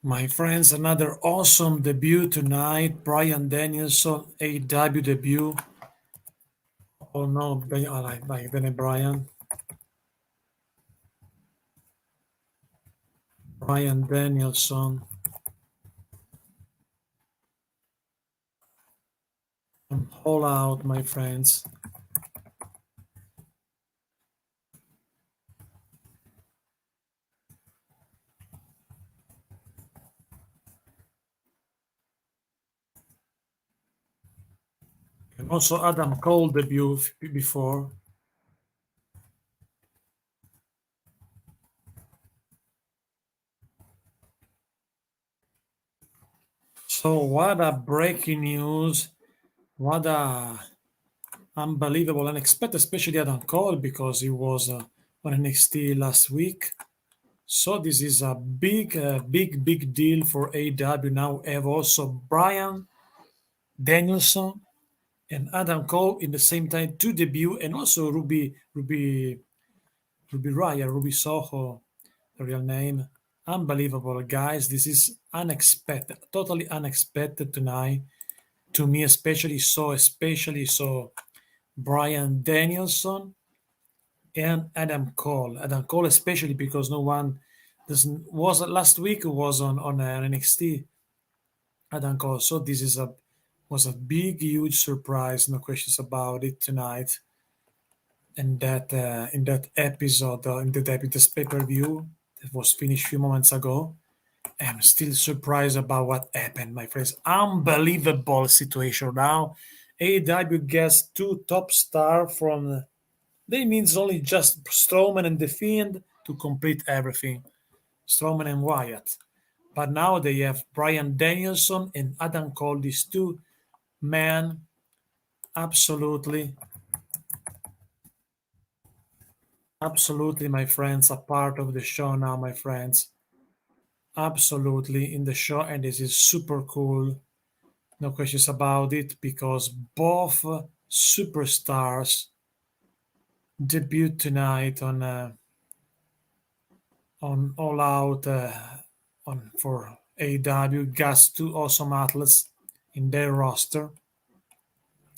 My friends, another awesome debut tonight. Bryan Danielson AEW debut. Oh no, I like Daniel Bryan. Bryan Danielson. All out, my friends. And also Adam Cole debut before. So what a breaking news. What a unbelievable, unexpected, especially Adam Cole because he was on NXT last week. So this is a big deal for AEW. Now have also Bryan Danielson and Adam Cole in the same time to debut, and also Ruby Raya, Ruby Soho, the real name. Unbelievable, guys. This is unexpected, totally unexpected tonight to me, especially so Bryan Danielson and Adam Cole. Adam Cole, especially because no one doesn't was last week was on NXT. Adam Cole. So this is a was a big, huge surprise. No questions about it tonight. In that episode, in this pay per view that was finished a few moments ago. I'm still surprised about what happened, my friends. Unbelievable situation now. AEW gets two top star from. They means only just Strowman and The Fiend to complete everything. Strowman and Wyatt. But now they have Bryan Danielson and Adam Cole, these two men, absolutely, absolutely, my friends, a part of the show now, my friends. Absolutely in the show, and this is super cool. No questions about it because both superstars debut tonight on All Out on for AEW. Got two awesome athletes in their roster,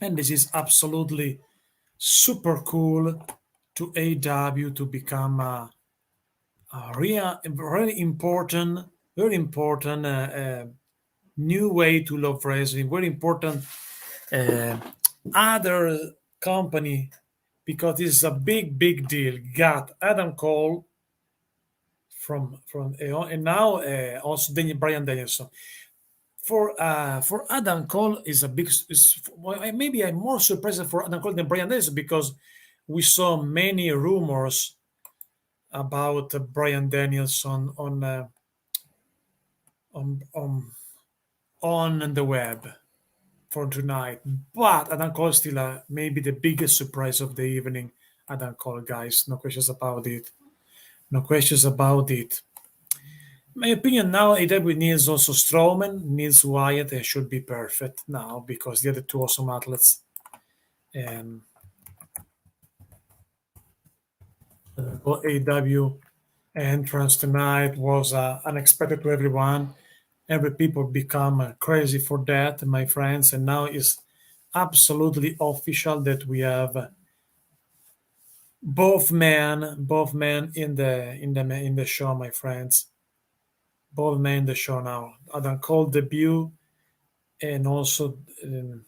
and this is absolutely super cool to AEW to become a real, very important new way to love wrestling. Very important uh, other company because this is a big deal. Got Adam Cole from and now also Bryan Danielson. For Adam Cole is a big is well, maybe I'm more surprised for Adam Cole than Bryan Danielson because we saw many rumors about Bryan Danielson on on on the web for tonight. But Adam Cole is still maybe the biggest surprise of the evening. Adam Cole, guys, no questions about it. No questions about it. My opinion now, AEW needs also Strowman, needs Wyatt, and should be perfect now because the other two awesome athletes. And AEW entrance tonight was unexpected to everyone. Every people become crazy for that, my friends, and now it's absolutely official that we have both men in the show, my friends. Both men in the show now. Adam Cole debut, and also um,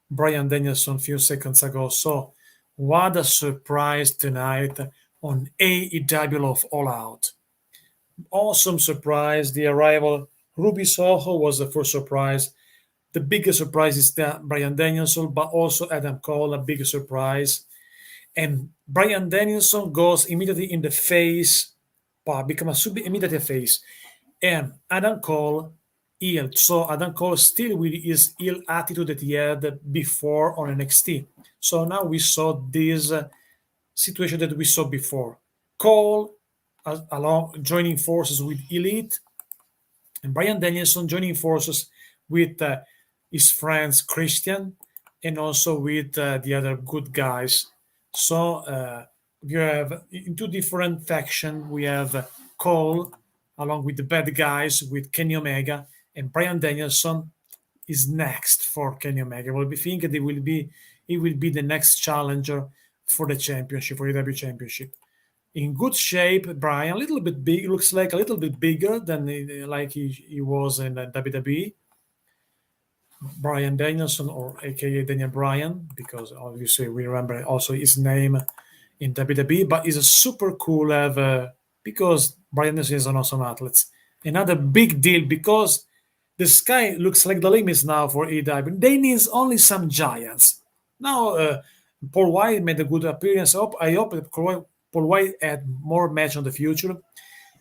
Bryan Danielson a few seconds ago. So what a surprise tonight on AEW of All Out. Awesome surprise. The arrival Ruby Soho was the first surprise. The biggest surprise is that Bryan Danielson, but also Adam Cole, a big surprise. And Bryan Danielson goes immediately in the face, but become a super immediate face. And Adam Cole ill. So Adam Cole still with his ill attitude that he had before on NXT. So now we saw this situation that we saw before. Cole along joining forces with Elite, and Bryan Danielson joining forces with his friends Christian, and also with the other good guys. So you have in two different factions. We have Cole, along with the bad guys, with Kenny Omega, and Bryan Danielson is next for Kenny Omega. Well, we think that he will be the next challenger for the championship, for the AEW championship. In good shape, Bryan, a little bit big, looks like a little bit bigger than like he was in WWE. Bryan Danielson, or AKA Daniel Bryan, because obviously we remember also his name in WWE, but he's a super cool because Bryan Danielson is an awesome athlete. Another big deal because the sky looks like the limits now for AEW. They need only some giants. Now, Paul White made a good appearance. I hope that Paul White had more match on the future.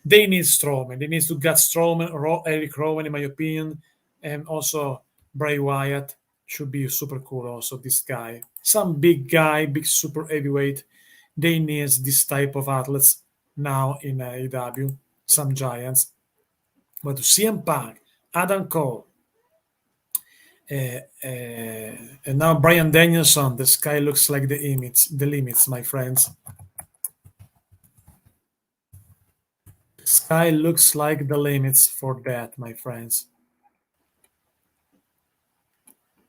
They need Strowman. They need to get Strowman, Eric Rowan, in my opinion, and also Bray Wyatt should be super cool. Also, this guy, some big guy, big super heavyweight. They need this type of athletes now in AEW. Some giants, but CM Punk, Adam Cole, and now Bryan Danielson. The sky looks like the limits, my friends. The sky looks like the limits for that, my friends.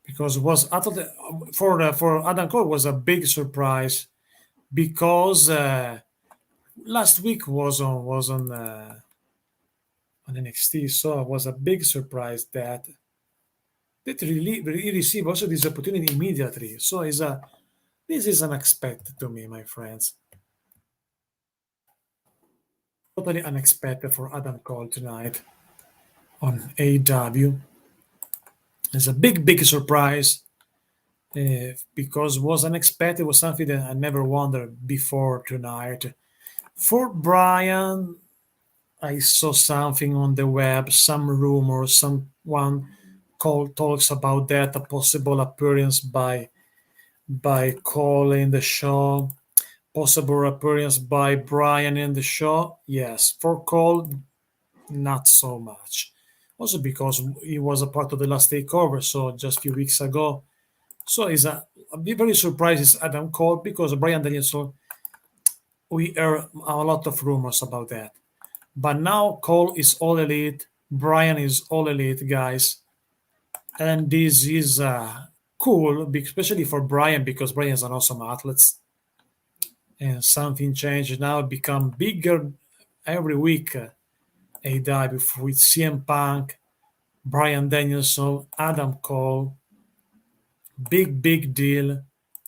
Because was I thought for Adam Cole was a big surprise because last week was on NXT, so it was a big surprise that really received also this opportunity immediately. So this is unexpected to me, my friends. Totally unexpected for Adam Cole tonight on AEW. It's a big surprise because it was unexpected. It was something that I never wondered before tonight. For Bryan, I saw something on the web, some rumors, someone talks about that, a possible appearance by Cole in the show, possible appearance by Bryan in the show. Yes, for Cole, not so much. Also because he was a part of the last takeover, so just a few weeks ago. So I'd be very surprised it's Adam Cole because Bryan Danielson, we heard a lot of rumors about that. But now Cole is all elite, Bryan is all elite, guys. And this is cool, especially for Bryan because Bryan is an awesome athlete. And something changed now, become bigger every week. AEW with CM Punk, Bryan Danielson, Adam Cole. Big deal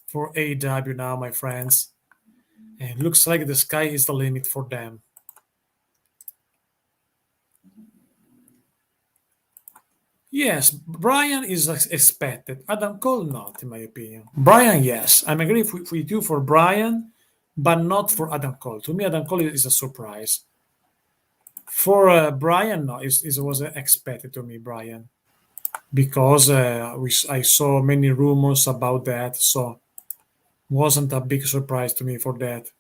for AEW now, my friends. And looks like the sky is the limit for them. Yes, Bryan is expected. Adam Cole not, in my opinion. Bryan, yes. I'm agree with you for Bryan, but not for Adam Cole. To me, Adam Cole is a surprise. For Bryan, no, it was expected to me, Bryan, because I saw many rumors about that, so wasn't a big surprise to me for that.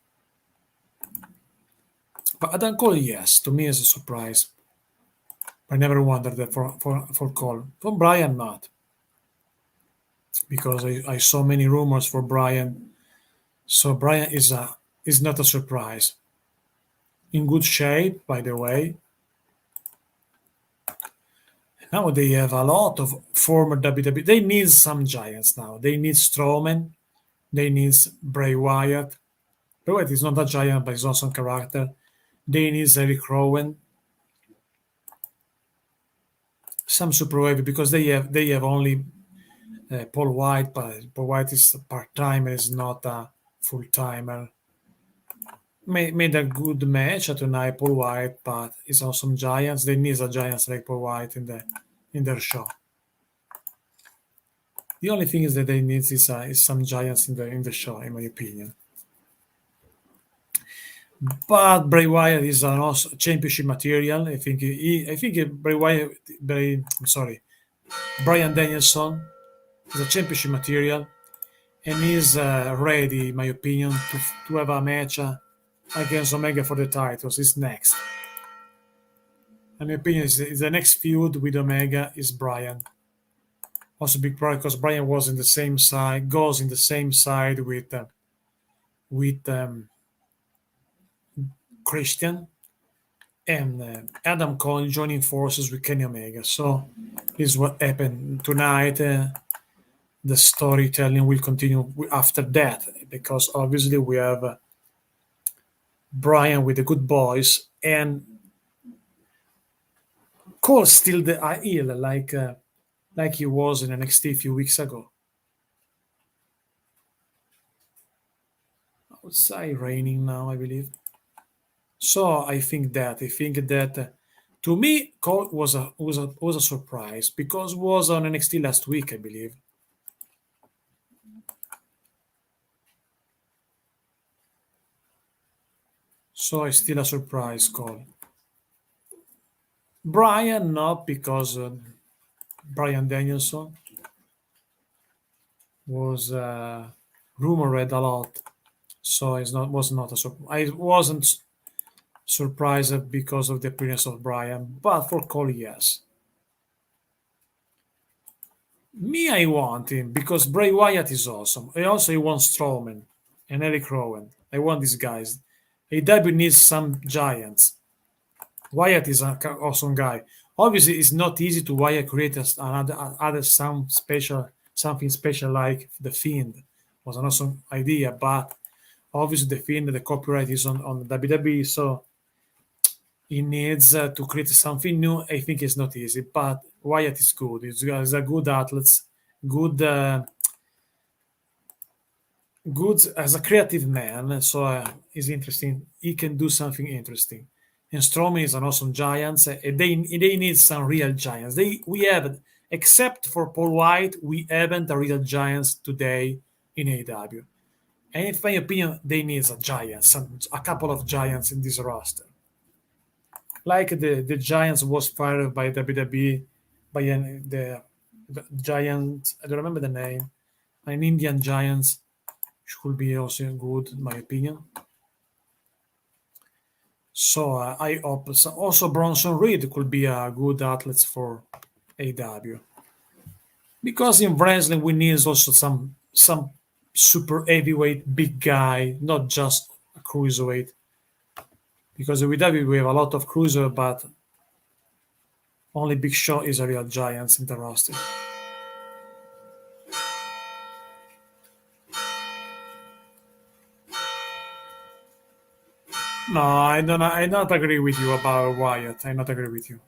But Adam Cole, yes, to me is a surprise. I never wondered that for Cole. For Bryan, not. Because I saw many rumors for Bryan. So Bryan is not a surprise. In good shape, by the way. Now they have a lot of former WWE. They need some giants now. They need Strowman. They need Bray Wyatt. Bray Wyatt is not a giant, but he's also a character. They need Eric Rowan. Some super heavy because they have only Paul White, but Paul White is a part timer, is not a full timer. Made a good match tonight, Paul White, but it's awesome giants. They need a giants like Paul White in their show. The only thing is that they need is some giants in the show, in my opinion. But Bray Wyatt is an awesome championship material. I think Bray Wyatt, Bryan Danielson is a championship material, and he's ready, in my opinion, to have a match against Omega for the titles. Is next. In my opinion, is the next feud with Omega is Bryan. Also, big problem because Bryan was in the same side, goes in the same side with Christian. and Adam Cole joining forces with Kenny Omega. So this is what happened tonight. The storytelling will continue after that because obviously we have Brian with the good boys and Cole still the heel like he was in NXT a few weeks ago. Outside raining now, I believe. So I think that to me Cole was a surprise because was on NXT last week, I believe. So it's still a surprise call. Brian not because Bryan Danielson was rumored a lot, so it's not was not a surprise. I wasn't surprised because of the appearance of Brian, but for Cole, yes. Me, I want him because Bray Wyatt is awesome. I also want Strowman and Eric Rowan. I want these guys. AEW needs some giants. Wyatt is an awesome guy. Obviously, it's not easy to Wyatt create another other something special like the Fiend was an awesome idea, but obviously the Fiend the copyright is on WWE, so he needs to create something new. I think it's not easy, but Wyatt is good. He's a good athlete, good good as a creative man. So he's interesting. He can do something interesting. And Strowman is an awesome giant. They need some real giants. We haven't, except for Paul White, we haven't a real giants today in AEW. And in my opinion, they need a giant, a couple of giants in this roster. Like the Giants was fired by WWE by the giant. I don't remember the name. An Indian Giants should be also good, in my opinion. So I hope also Bronson Reed could be a good athlete for AW because in wrestling we need also some super heavyweight big guy, not just a cruiserweight. Because with W we have a lot of cruiser, but only Big Show is a real giant in the roster. No, I don't. I not agree with you about Wyatt. I not agree with you.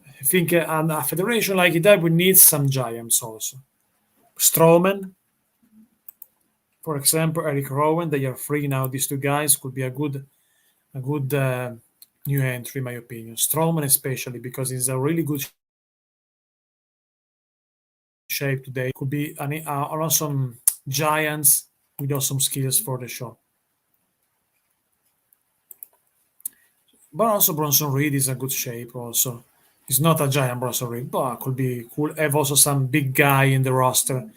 I think a federation like that would need some giants also. Strowman, for example, Eric Rowan. They are free now. These two guys could be a good new entry, in my opinion. Strowman especially because he's a really good shape today. Could be an awesome giants with awesome skills for the show. But also Bronson Reed is a good shape also. He's not a giant Bronson Reed, but could be cool. Have also some big guy in the roster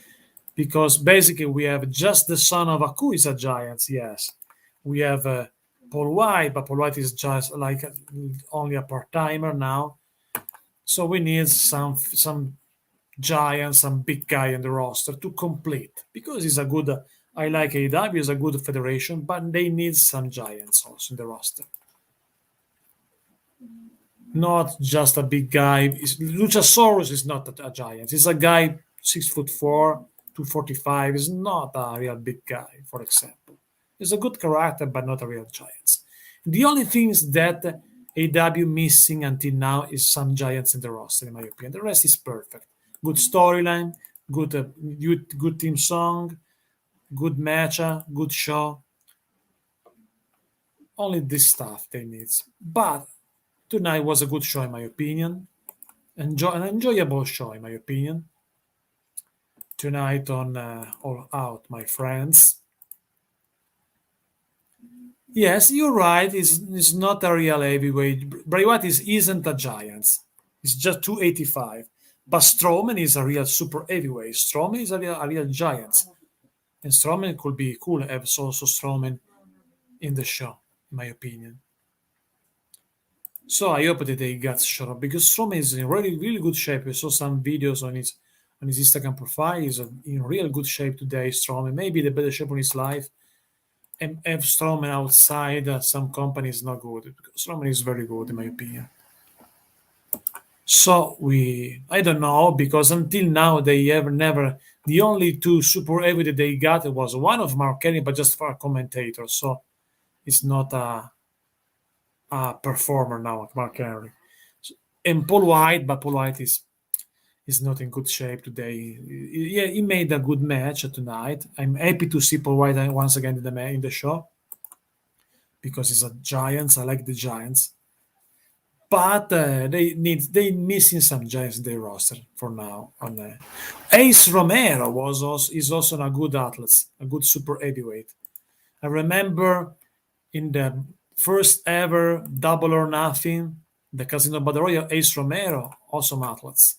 because basically we have just the son of Aku is a giant. Yes, we have Paul White, but Paul White is just like only a part timer now. So we need some giant, some big guy in the roster to complete because he's a good. I like AEW is a good federation, but they need some giants also in the roster. Not just a big guy. Luchasaurus is not a giant. He's a guy 6'4", 245. He's not a real big guy, for example. He's a good character, but not a real giant. The only things that AW missing until now is some giants in the roster, in my opinion. The rest is perfect. Good storyline, good team song, good match, good show. Only this stuff they need. But tonight was a good show, in my opinion. An enjoyable show, in my opinion. Tonight on All Out, my friends. Yes, you're right. It's not a real heavyweight. Bray Wyatt isn't a giant. It's just 285. But Strowman is a real super heavyweight. Strowman is a real giant. And Strowman could be cool to have also Strowman in the show, in my opinion. So I hope that they got shut up because Strowman is in really, really good shape. I saw some videos on his Instagram profile. He's in real good shape today, Strowman. Maybe the better shape of his life. and have Strowman outside some companies not good. Strowman is very good in my opinion. So I don't know because until now they have never. The only two super heavy that they got was one of Mark Henry, but just for a commentator. So it's not a performer now, like Mark Henry. And Paul White, but Paul White is not in good shape today. Yeah, he made a good match tonight. I'm happy to see Paul White once again in the show because he's a Giants. I like the Giants, but they missing some Giants in their roster for now. Ace Romero is also a good athlete, a good super heavyweight. I remember in the first ever Double or Nothing, the Casino Battle Royale, Ace Romero, awesome athletes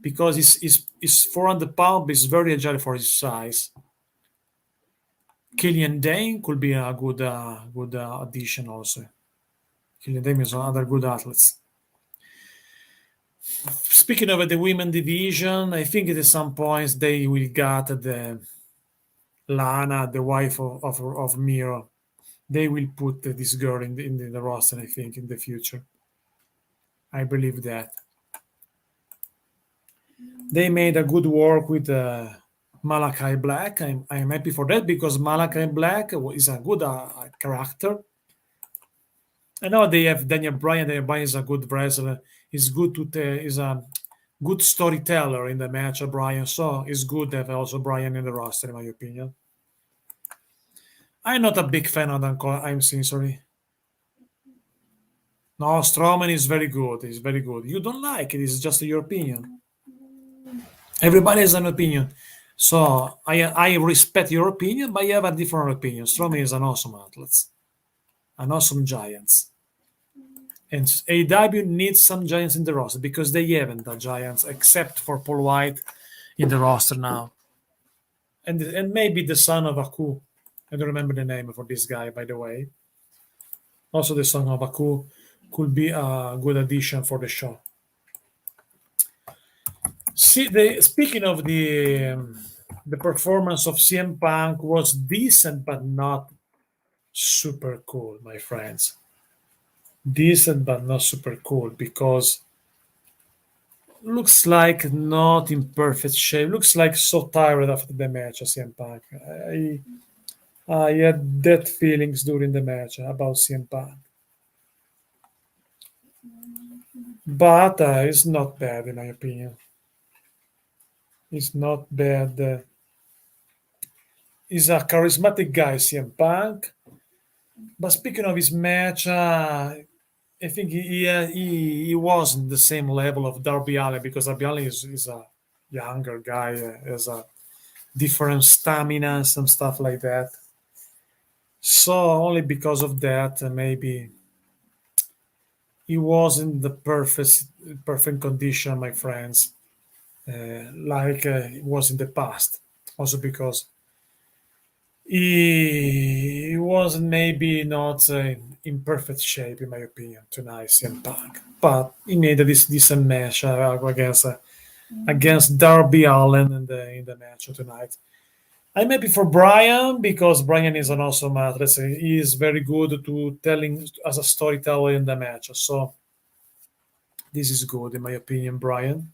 because he's 400 pounds, but he's very agile for his size. Killian Dane could be a good addition also. Killian Dane is another good athlete. Speaking of the women division, I think at some points they will get the Lana, the wife of Miro. They will put this girl in the roster, I think, in the future. I believe that. They made a good work with Malachi Black. I'm happy for that because Malachi Black is a good character. I know they have Daniel Bryan. Daniel Bryan is a good wrestler. He's good is a good storyteller in the match of Bryan. So it's good to have also Bryan in the roster, in my opinion. I'm not a big fan of Adam Cole. I'm sincerely. No, Strowman is very good. He's very good. You don't like it. It's just your opinion. Everybody has an opinion. So I respect your opinion, but you have a different opinion. Strowman is an awesome athlete, an awesome Giants. And AEW needs some Giants in the roster because they haven't the Giants except for Paul White in the roster now. And maybe the son of Aku. I don't remember the name for this guy, by the way. Also, the son of Aku could be a good addition for the show. Speaking of the performance of CM Punk was decent, but not super cool, my friends. Decent, but not super cool because looks like not in perfect shape. Looks like so tired after the match, CM Punk. I had that feelings during the match about CM Punk, but it's not bad in my opinion. It's not bad. He's a charismatic guy, CM Punk. But speaking of his match, I think he wasn't the same level of Darby Allin because Darby Allin is a younger guy, has a different stamina, some stuff like that. So only because of that, maybe he wasn't the perfect condition, my friends, like it was in the past. Also because he was maybe not in perfect shape, in my opinion, tonight, CM Punk. But he made this decent match against Darby Allin in the match tonight. I'm happy for Brian because Brian is an awesome athlete. He is very good to telling as a storyteller in the match. So this is good, in my opinion. Brian,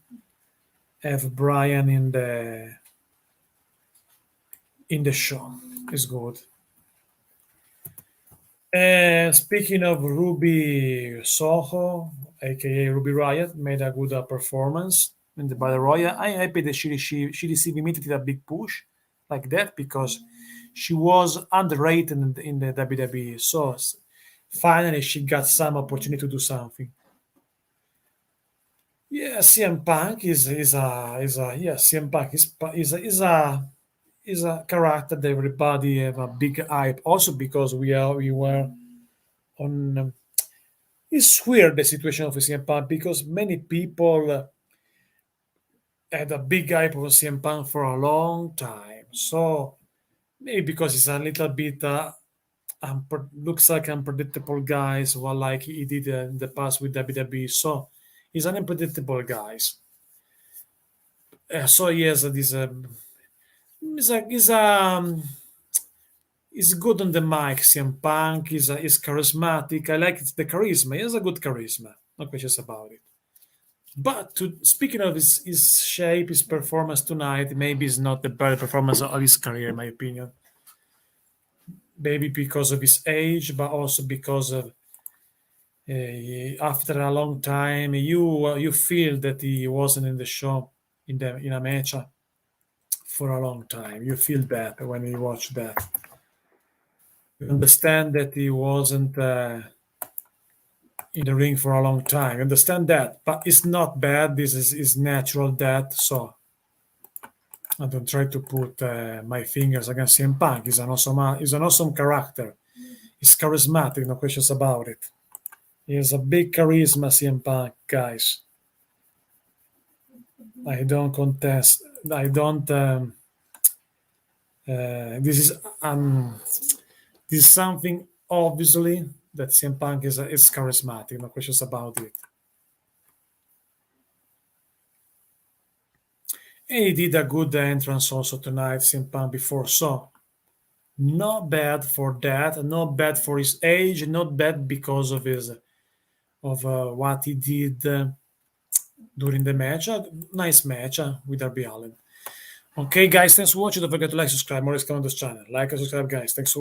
have Brian in the show is good. And speaking of Ruby Soho, aka Ruby Riot, made a good performance in the Battle Royale. I'm happy that she received immediately a big push like that because she was underrated in the WWE. So finally, she got some opportunity to do something. Yeah, CM Punk is a yeah, CM Punk is a character that everybody have a big hype. Also because we were on. It's weird the situation of CM Punk because many people had a big hype of CM Punk for a long time. So maybe because it's a little bit looks like unpredictable guys, well, like he did in the past with WWE. So he's an unpredictable guys. So he has this. He's a He's good on the mic. CM Punk is charismatic. I like the charisma. He has a good charisma. No questions about it. But speaking of his shape, his performance tonight, maybe it's not the better performance of his career, in my opinion. Maybe because of his age, but also because of after a long time, you feel that he wasn't in the show in a match for a long time. You feel that when you watch that. You understand that he wasn't in the ring for a long time. You understand that, but it's not bad. This is natural death. So I don't try to put my fingers against CM Punk. He's an awesome character. He's charismatic, no questions about it. He has a big charisma, CM Punk, guys. I don't contest. I don't. This is something obviously that CM Punk is charismatic. No questions about it. And he did a good entrance also tonight, CM Punk before. So not bad for that. Not bad for his age. Not bad because of his of what he did during the match. A nice match with Darby Allin. Okay, guys, thanks for watching. Don't forget to like, subscribe, more is coming on this channel. Like and subscribe, guys. Thanks for